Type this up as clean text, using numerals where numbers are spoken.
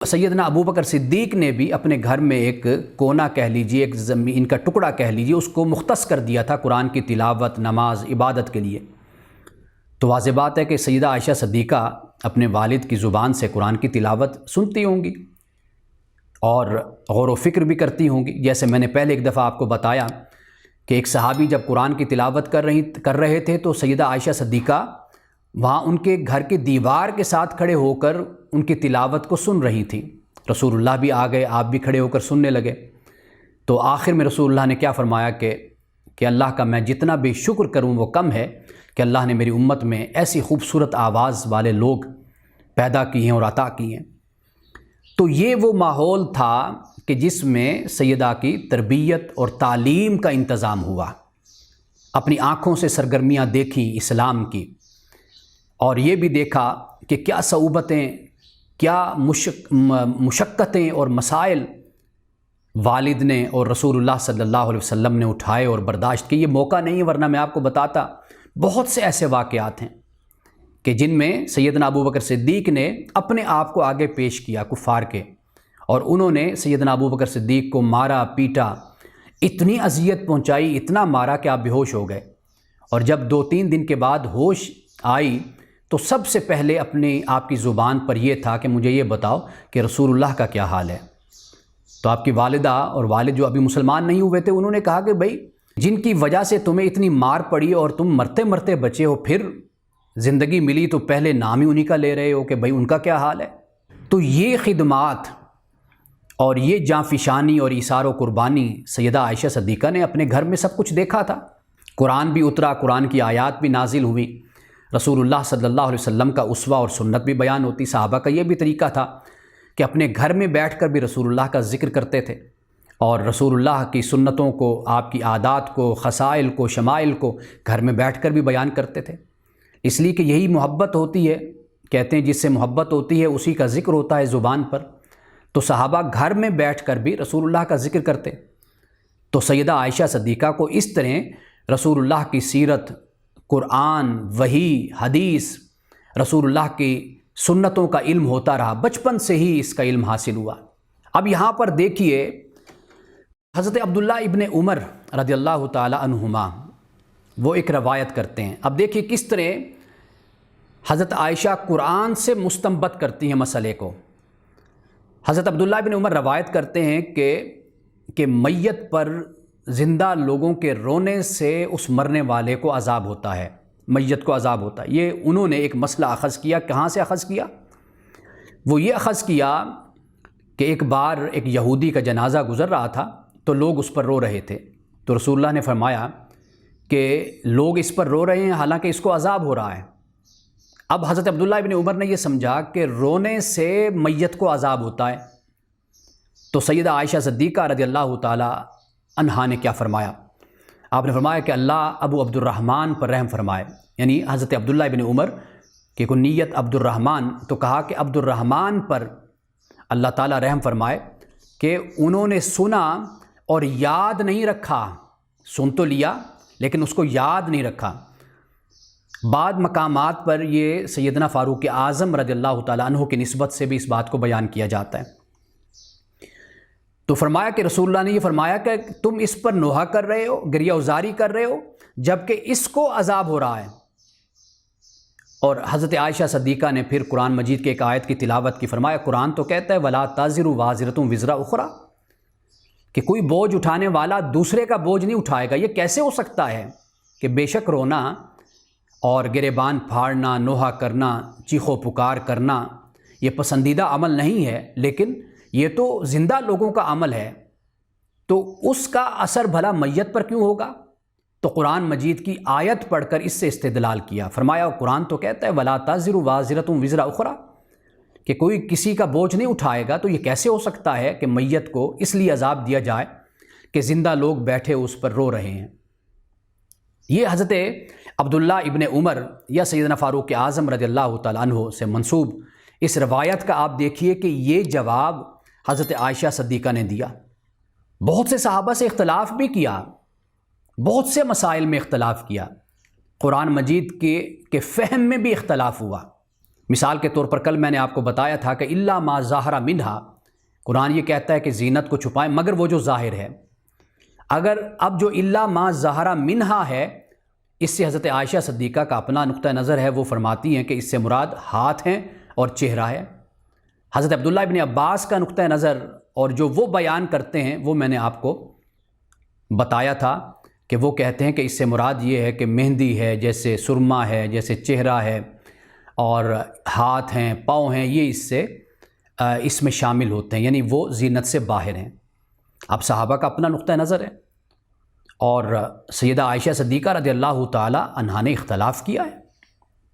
سیدنا ابو بکر صدیق نے بھی اپنے گھر میں ایک کونا کہہ لیجئے، ایک زمین کا ٹکڑا کہہ لیجئے، اس کو مختص کر دیا تھا قرآن کی تلاوت، نماز، عبادت کے لیے۔ تو واضح بات ہے کہ سیدہ عائشہ صدیقہ اپنے والد کی زبان سے قرآن کی تلاوت سنتی ہوں گی اور غور و فکر بھی کرتی ہوں گی۔ جیسے میں نے پہلے ایک دفعہ آپ کو بتایا کہ ایک صحابی جب قرآن کی تلاوت کر رہے تھے تو سیدہ عائشہ صدیقہ وہاں ان کے گھر کے دیوار کے ساتھ کھڑے ہو کر ان کی تلاوت کو سن رہی تھیں۔ رسول اللہ بھی آ گئے، آپ بھی کھڑے ہو کر سننے لگے۔ تو آخر میں رسول اللہ نے کیا فرمایا کہ اللہ کا میں جتنا بھی شکر کروں وہ کم ہے کہ اللہ نے میری امت میں ایسی خوبصورت آواز والے لوگ پیدا کیے ہیں اور عطا کیے ہیں۔ تو یہ وہ ماحول تھا کہ جس میں سیدہ کی تربیت اور تعلیم کا انتظام ہوا، اپنی آنکھوں سے سرگرمیاں دیکھیں اسلام کی، اور یہ بھی دیکھا کہ کیا صعوبتیں، کیا مشقتیں اور مسائل والد نے اور رسول اللہ صلی اللہ علیہ وسلم نے اٹھائے اور برداشت کیے۔ یہ موقع نہیں ہے ورنہ میں آپ کو بتاتا، بہت سے ایسے واقعات ہیں کہ جن میں سیدنا ابو بکر صدیق نے اپنے آپ کو آگے پیش کیا کفار کے، اور انہوں نے سیدنا ابو بکر صدیق کو مارا، پیٹا، اتنی اذیت پہنچائی، اتنا مارا کہ آپ بے ہوش ہو گئے۔ اور جب 2-3 دن کے بعد ہوش آئی تو سب سے پہلے اپنی آپ کی زبان پر یہ تھا کہ مجھے یہ بتاؤ کہ رسول اللہ کا کیا حال ہے۔ تو آپ کی والدہ اور والد جو ابھی مسلمان نہیں ہوئے تھے، انہوں نے کہا کہ بھائی جن کی وجہ سے تمہیں اتنی مار پڑی اور تم مرتے مرتے بچے ہو، پھر زندگی ملی تو پہلے نام ہی انہی کا لے رہے ہو کہ بھائی ان کا کیا حال ہے۔ تو یہ خدمات اور یہ جانفشانی اور ایثار و قربانی سیدہ عائشہ صدیقہ نے اپنے گھر میں سب کچھ دیکھا تھا۔ قرآن بھی اترا، قرآن کی آیات بھی نازل ہوئی، رسول اللہ صلی اللہ علیہ وسلم کا اسوہ اور سنت بھی بیان ہوتی۔ صحابہ کا یہ بھی طریقہ تھا کہ اپنے گھر میں بیٹھ کر بھی رسول اللہ کا ذکر کرتے تھے اور رسول اللہ کی سنتوں کو، آپ کی عادات کو، خصائل کو، شمائل کو گھر میں بیٹھ کر بھی بیان کرتے تھے۔ اس لیے کہ یہی محبت ہوتی ہے، کہتے ہیں جس سے محبت ہوتی ہے اسی کا ذکر ہوتا ہے زبان پر۔ تو صحابہ گھر میں بیٹھ کر بھی رسول اللہ کا ذکر کرتے۔ تو سیدہ عائشہ صدیقہ کو اس طرح رسول اللہ کی سیرت، قرآن، وحی، حدیث، رسول اللہ کی سنتوں کا علم ہوتا رہا، بچپن سے ہی اس کا علم حاصل ہوا۔ اب یہاں پر دیکھیے حضرت عبداللہ ابن عمر رضی اللہ تعالی عنہما وہ ایک روایت کرتے ہیں۔ اب دیکھیے کس طرح حضرت عائشہ قرآن سے مستنبط کرتی ہیں مسئلے کو۔ حضرت عبداللہ ابن عمر روایت کرتے ہیں کہ میت پر زندہ لوگوں کے رونے سے اس مرنے والے کو عذاب ہوتا ہے، میت کو عذاب ہوتا ہے۔ یہ انہوں نے ایک مسئلہ اخذ کیا۔ کہاں سے اخذ کیا؟ وہ یہ اخذ کیا کہ ایک بار ایک یہودی کا جنازہ گزر رہا تھا تو لوگ اس پر رو رہے تھے، تو رسول اللہ نے فرمایا کہ لوگ اس پر رو رہے ہیں حالانکہ اس کو عذاب ہو رہا ہے۔ اب حضرت عبداللہ ابن عمر نے یہ سمجھا کہ رونے سے میت کو عذاب ہوتا ہے، تو سیدہ عائشہ صدیقہ رضی اللہ تعالی عنہا نے کیا فرمایا؟ آپ نے فرمایا کہ اللہ ابو عبد الرحمن پر رحم فرمائے، یعنی حضرت عبداللہ ابن عمر کی کنیت عبد الرحمن، تو کہا کہ عبد الرحمن پر اللہ تعالیٰ رحم فرمائے کہ انہوں نے سنا اور یاد نہیں رکھا، سن تو لیا لیکن اس کو یاد نہیں رکھا۔ بعض مقامات پر یہ سیدنا فاروق اعظم رضی اللہ تعالیٰ عنہ کی نسبت سے بھی اس بات کو بیان کیا جاتا ہے۔ تو فرمایا کہ رسول اللہ نے یہ فرمایا کہ تم اس پر نوحہ کر رہے ہو، گریہ وزاری کر رہے ہو، جبکہ اس کو عذاب ہو رہا ہے۔ اور حضرت عائشہ صدیقہ نے پھر قرآن مجید کے ایک آیت کی تلاوت کی۔ فرمایا قرآن تو کہتا ہے وَلَا تَزِرُ وَازِرَةٌ وِزْرَ أُخْرَىٰ، کہ کوئی بوجھ اٹھانے والا دوسرے کا بوجھ نہیں اٹھائے گا۔ یہ کیسے ہو سکتا ہے کہ بے شک رونا اور گریبان پھاڑنا، نوحہ کرنا، چیخ و پکار کرنا یہ پسندیدہ عمل نہیں ہے، لیکن یہ تو زندہ لوگوں کا عمل ہے، تو اس کا اثر بھلا میت پر کیوں ہوگا؟ تو قرآن مجید کی آیت پڑھ کر اس سے استدلال کیا۔ فرمایا قرآن تو کہتا ہے وَلَا تَزِرُ وَازِرَةٌ وِزْرَ أُخْرَىٰ، کہ کوئی کسی کا بوجھ نہیں اٹھائے گا، تو یہ کیسے ہو سکتا ہے کہ میت کو اس لیے عذاب دیا جائے کہ زندہ لوگ بیٹھے اس پر رو رہے ہیں۔ یہ حضرت عبداللہ ابن عمر یا سیدنا فاروق اعظم رضی اللہ تعالیٰ عنہ سے منسوب اس روایت کا آپ دیکھیے کہ یہ جواب حضرت عائشہ صدیقہ نے دیا۔ بہت سے صحابہ سے اختلاف بھی کیا، بہت سے مسائل میں اختلاف کیا، قرآن مجید کے فہم میں بھی اختلاف ہوا، مثال کے طور پر کل میں نے آپ کو بتایا تھا کہ الا ما ظاہر منہا، قرآن یہ کہتا ہے کہ زینت کو چھپائیں مگر وہ جو ظاہر ہے۔ اگر اب جو الا ما ظاہر منہا ہے، اس سے حضرت عائشہ صدیقہ کا اپنا نقطہ نظر ہے، وہ فرماتی ہیں کہ اس سے مراد ہاتھ ہیں اور چہرہ ہے۔ حضرت عبداللہ ابن عباس کا نقطہ نظر اور جو وہ بیان کرتے ہیں وہ میں نے آپ کو بتایا تھا کہ وہ کہتے ہیں کہ اس سے مراد یہ ہے کہ مہندی ہے، جیسے سرما ہے، جیسے چہرہ ہے، اور ہاتھ ہیں، پاؤں ہیں، یہ اس میں شامل ہوتے ہیں، یعنی وہ زینت سے باہر ہیں۔ اب صحابہ کا اپنا نقطہ نظر ہے، اور سیدہ عائشہ صدیقہ رضی اللہ تعالی عنہا نے اختلاف کیا ہے۔